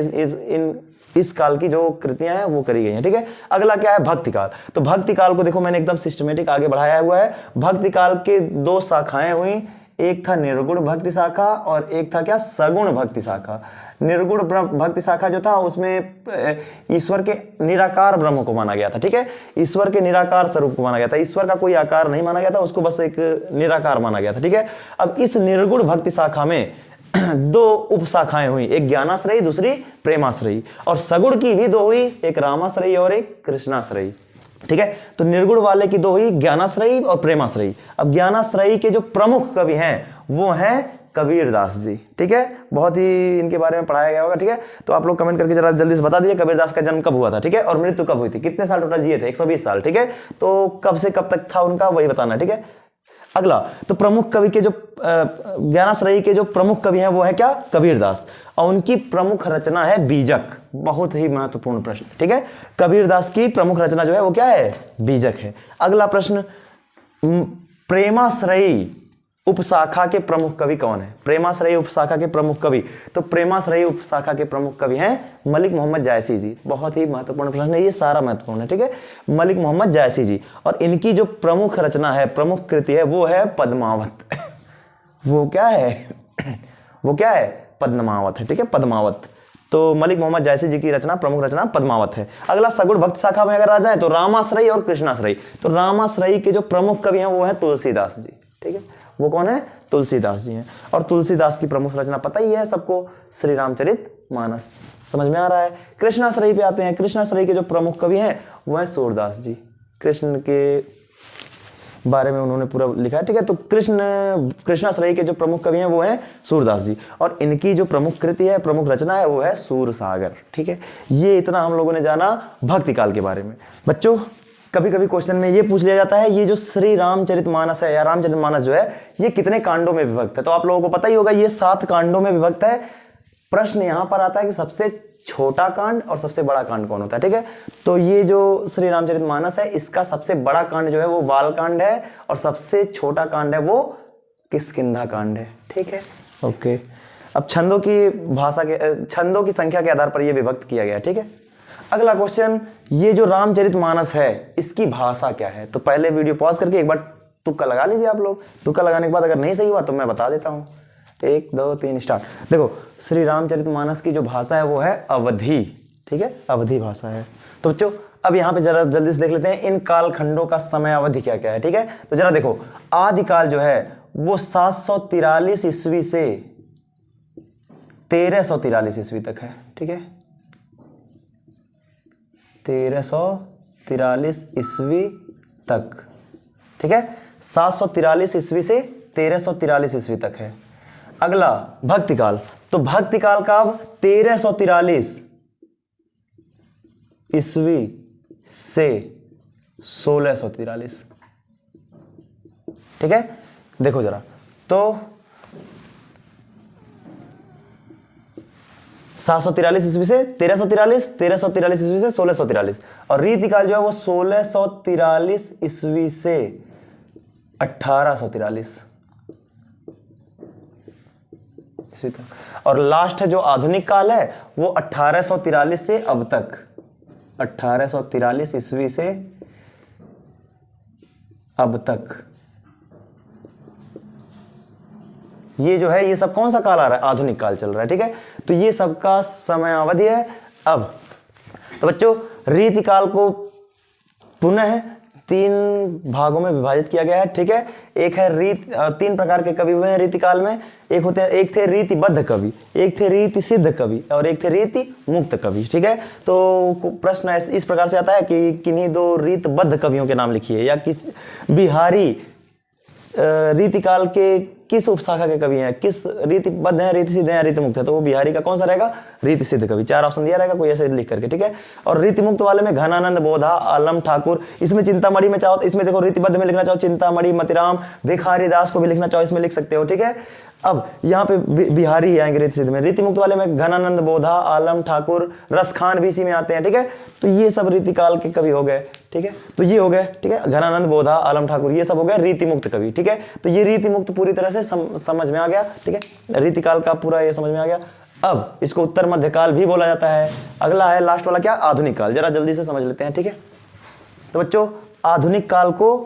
इस काल की जो कृतियां हैं वो करी गई हैं, ठीक है। अगला क्या है, भक्तिकाल। तो भक्तिकाल को देखो मैंने एकदम सिस्टमेटिक आगे बढ़ाया हुआ है। भक्तिकाल के 2 शाखाएं हुई, एक था निर्गुण भक्ति शाखा और एक था क्या, सगुण भक्ति शाखा। निर्गुण भक्ति शाखा जो था उसमें ईश्वर के निराकार ब्रह्म को माना गया था, ठीक है। ईश्वर के निराकार स्वरूप को माना गया था, ईश्वर का कोई आकार नहीं माना गया था, उसको बस एक निराकार माना गया था, ठीक है। अब इस निर्गुण भक्ति शाखा में 2 उपशाखाएं हुई, एक ज्ञानाश्रयी, दूसरी प्रेमाश्रयी, और सगुण की भी 2 हुई, एक रामाश्रयी और एक कृष्णाश्रयी, ठीक है। तो निर्गुण वाले की दो हुई, ज्ञानाश्रयी और प्रेमाश्रयी। अब ज्ञानाश्रयी के जो प्रमुख कवि हैं वो हैं कबीरदास जी, ठीक है। बहुत ही इनके बारे में पढ़ाया गया होगा, ठीक है। तो आप लोग कमेंट करके जरा जल्दी से बता दीजिए कबीरदास का जन्म कब हुआ था, ठीक है, और मृत्यु कब हुई थी, कितने साल टोटल जिए थे, 120 साल, ठीक है। तो कब से कब तक था उनका, वही बताना, ठीक है। अगला, तो प्रमुख कवि के जो ज्ञानाश्रयी के जो प्रमुख कवि हैं वो है क्या, कबीरदास, और उनकी प्रमुख रचना है बीजक। बहुत ही महत्वपूर्ण प्रश्न, ठीक है। कबीरदास की प्रमुख रचना जो है वो क्या है, बीजक है। अगला प्रश्न, प्रेमाश्रयी उपशाखा के प्रमुख कवि कौन है, प्रेमाश्रयी उपशाखा के प्रमुख कवि। तो प्रेमाश्रयी उपशाखा के प्रमुख कवि हैं मलिक मोहम्मद जायसी जी। बहुत ही महत्वपूर्ण प्रश्न है, ये सारा महत्वपूर्ण है, ठीक है। मलिक मोहम्मद जायसी जी, और इनकी जो प्रमुख रचना है, प्रमुख कृति है वो है पद्मावत। वो क्या है, वो क्या है, पद्मावत है, ठीक है, पद्मावत। तो मलिक मोहम्मद जायसी जी की रचना, प्रमुख रचना पद्मावत है। अगला, सगुण भक्त शाखा में अगर आ जाए तो रामाश्रयी और कृष्णाश्रयी। तो रामाश्रयी के जो प्रमुख कवि हैं वो है तुलसीदास जी, ठीक है। वो कौन है, तुलसीदास जी हैं। और तुलसीदास की प्रमुख रचना पता ही है सबको, श्री रामचरितमानस। समझ में आ रहा है। कृष्णाश्रयी पे आते हैं। कृष्णाश्रयी के जो प्रमुख कवि हैं वो हैं सूरदास जी। कृष्ण के बारे में उन्होंने पूरा लिखा है, ठीक है। तो कृष्णाश्रयी के जो प्रमुख कवि हैं वो हैं सूरदास जी, और इनकी जो प्रमुख कृति है, प्रमुख रचना है वो है सूरसागर, ठीक है। ये इतना हम लोगों ने जाना भक्ति काल के बारे में। बच्चों, कभी कभी क्वेश्चन में ये पूछ लिया जाता है, ये जो श्री रामचरितमानस है या रामचरितमानस जो है ये कितने कांडों में विभक्त है। तो आप लोगों को पता ही होगा ये 7 कांडों में विभक्त है। प्रश्न यहां पर आता है कि सबसे छोटा कांड और सबसे बड़ा कांड कौन होता है, ठीक है। तो ये जो श्री रामचरितमानस है इसका सबसे बड़ा कांड जो है वो बाल कांड है, और सबसे छोटा कांड है वो किष्किंधा कांड है, ठीक है, ओके। अब छंदों की भाषा के, छंदों की संख्या के आधार पर यह विभक्त किया गया है, ठीक है। अगला क्वेश्चन, ये जो रामचरितमानस है इसकी भाषा क्या है। तो पहले वीडियो पॉज करके एक बार तुक्का लगा लीजिए आप लोग। तुक्का लगाने के बाद अगर नहीं सही हुआ तो मैं बता देता हूँ। 1 2 3 स्टार्ट। देखो, श्री रामचरितमानस की जो भाषा है वो है अवधी, ठीक है, अवधी भाषा है। तो बच्चों, अब यहाँ पे जरा जल्दी से देख लेते हैं इन कालखंडों का समय अवधि क्या क्या है, ठीक है। तो जरा देखो, आदिकाल जो है वो 743 ईस्वी से 1343 ईस्वी तक है, ठीक है। 1343 ईस्वी तक, ठीक है। 743 ईस्वी से 1343 ईस्वी तक है। अगला, भक्तिकाल। तो भक्तिकाल का अब 1343 ईस्वी से 1643, ठीक है। देखो जरा, तो 743 ईस्वी से 1343, 1343 ईस्वी से 1643, और रीतिकाल जो है वो 1643 ईस्वी से 1843 ईस्वी तक, और लास्ट है जो आधुनिक काल है वो 1843 से अब तक, 1843 ईस्वी से अब तक। ये जो है ये सब कौन सा काल आ रहा है, आधुनिक काल चल रहा है, ठीक है। तो ये सबका समय अवधि है। अब तो बच्चों, रीतिकाल को पुनः 3 भागों में विभाजित किया गया है, ठीक है। एक है 3 प्रकार के कवि हुए हैं रीतिकाल में। एक थे रीतिबद्ध कवि, एक थे रीति सिद्ध कवि, और एक थे रीति मुक्त कवि, ठीक है। तो प्रश्न इस प्रकार से आता है कि किन्हीं 2 रीतिबद्ध कवियों के नाम लिखिए, या किस बिहारी रीतिकाल के किस उपशाखा के कवि हैं, किस रीतिबद्ध है, रीति सिद्ध है या रीति मुक्त है। तो वो बिहारी का कौन सा रहेगा, रीति सिद्ध कवि। 4 ऑप्शन दिया रहेगा, कोई ऐसे लिख करके, ठीक है। और रीति मुक्त वाले में घनानंद बोधा, आलम ठाकुर, इसमें चिंतामणि में चाहो, इसमें देखो रीतिबद्ध में लिखना चाहो चिंतामणि, मतिराम, भिखारी दास को भी लिखना चाहो इसमें लिख सकते हो, ठीक है। अब यहाँ पे बिहारी आएंगे रीति सिद्ध में। रीति मुक्त वाले में घनानंद बोधा, आलम ठाकुर, रसखान भी इसी में आते हैं, ठीक है। तो ये सब रीतिकाल के कवि हो गए, ठीक है। तो ये हो गए, ठीक है, घनानंद बोधा, आलम ठाकुर, ये सब हो गए रीति मुक्त कवि, ठीक है। तो ये रीति मुक्त पूरी तरह से समझ में आ गया, ठीक है। रीतिकाल का पूरा ये समझ में आ गया। अब इसको उत्तर मध्यकाल भी बोला जाता है। अगला है लास्ट वाला क्या, आधुनिक काल। जरा जल्दी से समझ लेते हैं, ठीक है। तो बच्चों, आधुनिक काल को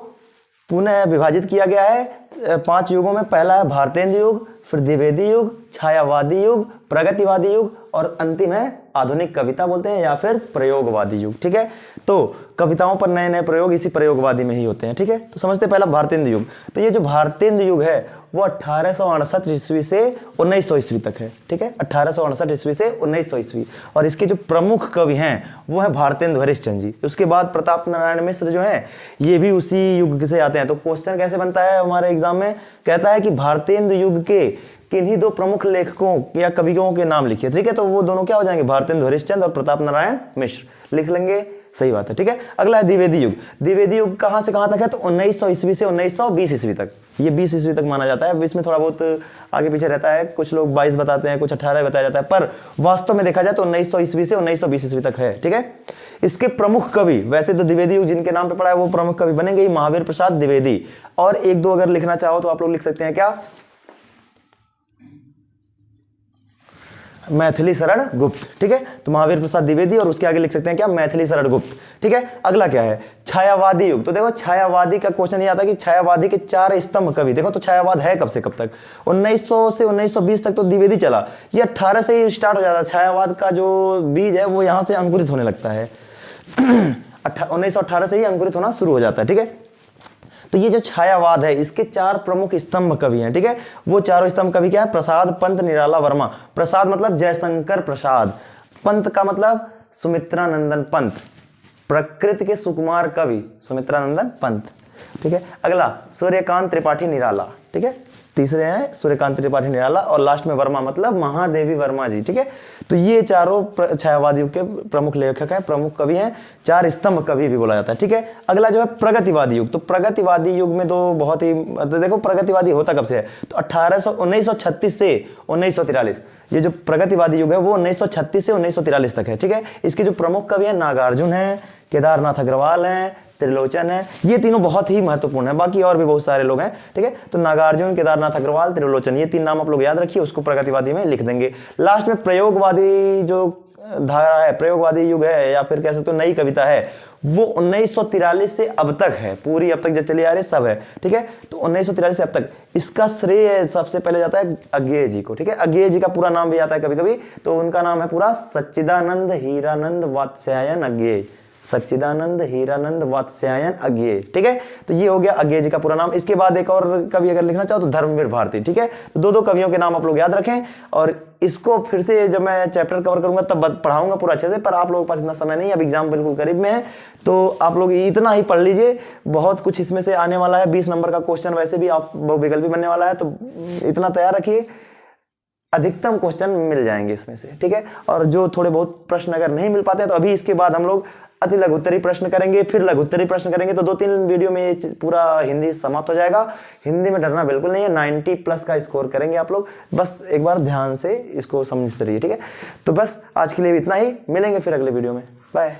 पुनः विभाजित किया गया है 5 युगों में। पहला है भारतेंद्र युग, फिर द्विवेदी युग, छायावादी युग, प्रगतिवादी युग और अंतिम है आधुनिक कविता बोलते हैं या फिर प्रयोगवादी युग। ठीक है, तो कविताओं पर नए नए प्रयोग इसी प्रयोगवादी में ही होते हैं। ठीक है, तो समझते पहला भारतेंदु युग। तो ये जो भारतेंदु युग है वो 1868 ईस्वी से 1900 ईस्वी तक है। ठीक है, 1868 ईस्वी से 1900 ईस्वी। और इसके जो प्रमुख कवि हैं वो है भारतेंदु हरिश्चंद्र जी। उसके बाद प्रताप नारायण मिश्र जो है ये भी उसी युग से आते हैं। तो क्वेश्चन कैसे बनता है हमारे एग्जाम में, कहता है कि भारतेंदु युग के किन्हीं दो प्रमुख लेखकों या कवियों के नाम लिखिए। ठीक है, तो वो दोनों क्या हो जाएंगे, भारतेंदु हरिश्चंद्र और प्रताप नारायण मिश्र लिख लेंगे। सही बात है। ठीक है, अगला है द्विवेदी युग। द्विवेदी युग कहां से कहां तक है, तो 1900 ईस्वी से 1920 ईस्वी तक। ये 20 ईस्वी तक माना जाता है, इसमें थोड़ा बहुत आगे पीछे रहता है, कुछ लोग 22 बताते हैं, कुछ 18 बताया जाता है, पर वास्तव में देखा जाए तो 1900 ईस्वी से 1920 ईस्वी तक है। ठीक है, इसके प्रमुख कवि, वैसे तो द्विवेदी युग जिनके नाम पे पड़ा है वो प्रमुख कवि बनेंगे महावीर प्रसाद द्विवेदी। और एक दो अगर लिखना चाहो तो आप लोग लिख सकते हैं, क्या, मैथिली शरण गुप्त। ठीक है, तो महावीर प्रसाद द्विवेदी और उसके आगे लिख सकते हैं क्या, मैथिली शरण गुप्त। ठीक है, अगला क्या है, छायावादी युग। तो देखो छायावादी का क्वेश्चन ये आता है कि छायावादी के 4 स्तंभ कवि। देखो तो छायावाद है कब से कब तक, 1900 से 1920 तक तो द्विवेदी चला। ये 18 से ही स्टार्ट हो जाता है। छायावाद का जो बीज है वो यहां से अंकुरित होने लगता है 1918 से ही अंकुरित होना शुरू हो जाता है। ठीक है, तो ये जो छायावाद है इसके 4 प्रमुख स्तंभ कवि हैं। ठीक है, वो चारों स्तंभ कवि क्या है, प्रसाद, पंत, निराला, वर्मा। प्रसाद मतलब जयशंकर प्रसाद, पंत का मतलब सुमित्रानंदन पंत, प्रकृति के सुकुमार कवि सुमित्रानंदन पंत। ठीक है, अगला सूर्यकांत त्रिपाठी निराला। ठीक है, तीसरे हैं सूर्यकांत त्रिपाठी निराला और लास्ट में वर्मा मतलब महादेवी वर्मा जी। ठीक है, तो ये चारों छायावाद युग के प्रमुख लेखक हैं, प्रमुख कवि हैं, 4 स्तंभ कवि भी बोला जाता है। ठीक है, अगला जो है प्रगतिवादी युग। तो प्रगतिवादी युग में तो बहुत ही, तो देखो प्रगतिवादी होता कब से है, तो 1936 से 1943। ये जो प्रगतिवादी युग है वो 1936 से 1943 तक है। ठीक है, इसके जो प्रमुख कवि हैं नागार्जुन हैं, केदारनाथ अग्रवाल हैं, त्रिलोचन है। ये तीनों बहुत ही महत्वपूर्ण है, बाकी और भी बहुत सारे लोग हैं। ठीक है, तो नागार्जुन, केदारनाथ अग्रवाल, त्रिलोचन, ये 3 नाम आप लोग याद रखिए, उसको प्रगतिवादी में लिख देंगे। लास्ट में प्रयोगवादी जो धारा है, प्रयोगवादी युग है या फिर कह सकते हो नई कविता है, वो 1943 से अब तक है, पूरी अब तक जो चली आ रही सब है। ठीक है, तो 1943 से अब तक इसका श्रेय सबसे पहले जाता है अज्ञेय जी को। ठीक है, अज्ञेय जी का पूरा नाम भी आता है कभी कभी, तो उनका नाम है पूरा सच्चिदानंद हीरानंद वात्स्यायन अज्ञेय, सच्चिदानंद हीरानंद वात्स्यायन अज्ञेय। ठीक है, तो ये हो गया अज्ञेय जी का पूरा नाम। इसके बाद एक और कवि अगर लिखना चाहो तो धर्मवीर भारती। ठीक है, तो 2 कवियों के नाम आप लोग याद रखें, और इसको फिर से जब मैं चैप्टर कवर करूंगा तब पढ़ाऊंगा पूरा अच्छे से, पर आप लोगों के पास इतना समय नहीं है, अब एग्जाम बिल्कुल करीब में है, तो आप लोग इतना ही पढ़ लीजिए। बहुत कुछ इसमें से आने वाला है, 20 नंबर का क्वेश्चन वैसे भी आप बहुविकल्पी बनने वाला है, तो इतना तैयार रखिए, अधिकतम क्वेश्चन मिल जाएंगे इसमें से। ठीक है, और जो थोड़े बहुत प्रश्न अगर नहीं मिल पाते हैं तो अभी इसके बाद हम लोग अति लघुत्तरी प्रश्न करेंगे, फिर लघुत्तरी प्रश्न करेंगे, तो 2-3 वीडियो में ये पूरा हिंदी समाप्त हो जाएगा। हिंदी में डरना बिल्कुल नहीं है, 90+ का स्कोर करेंगे आप लोग, बस एक बार ध्यान से इसको समझते रहिए। ठीक है, तो बस आज के लिए इतना ही, मिलेंगे फिर अगले वीडियो में, बाय।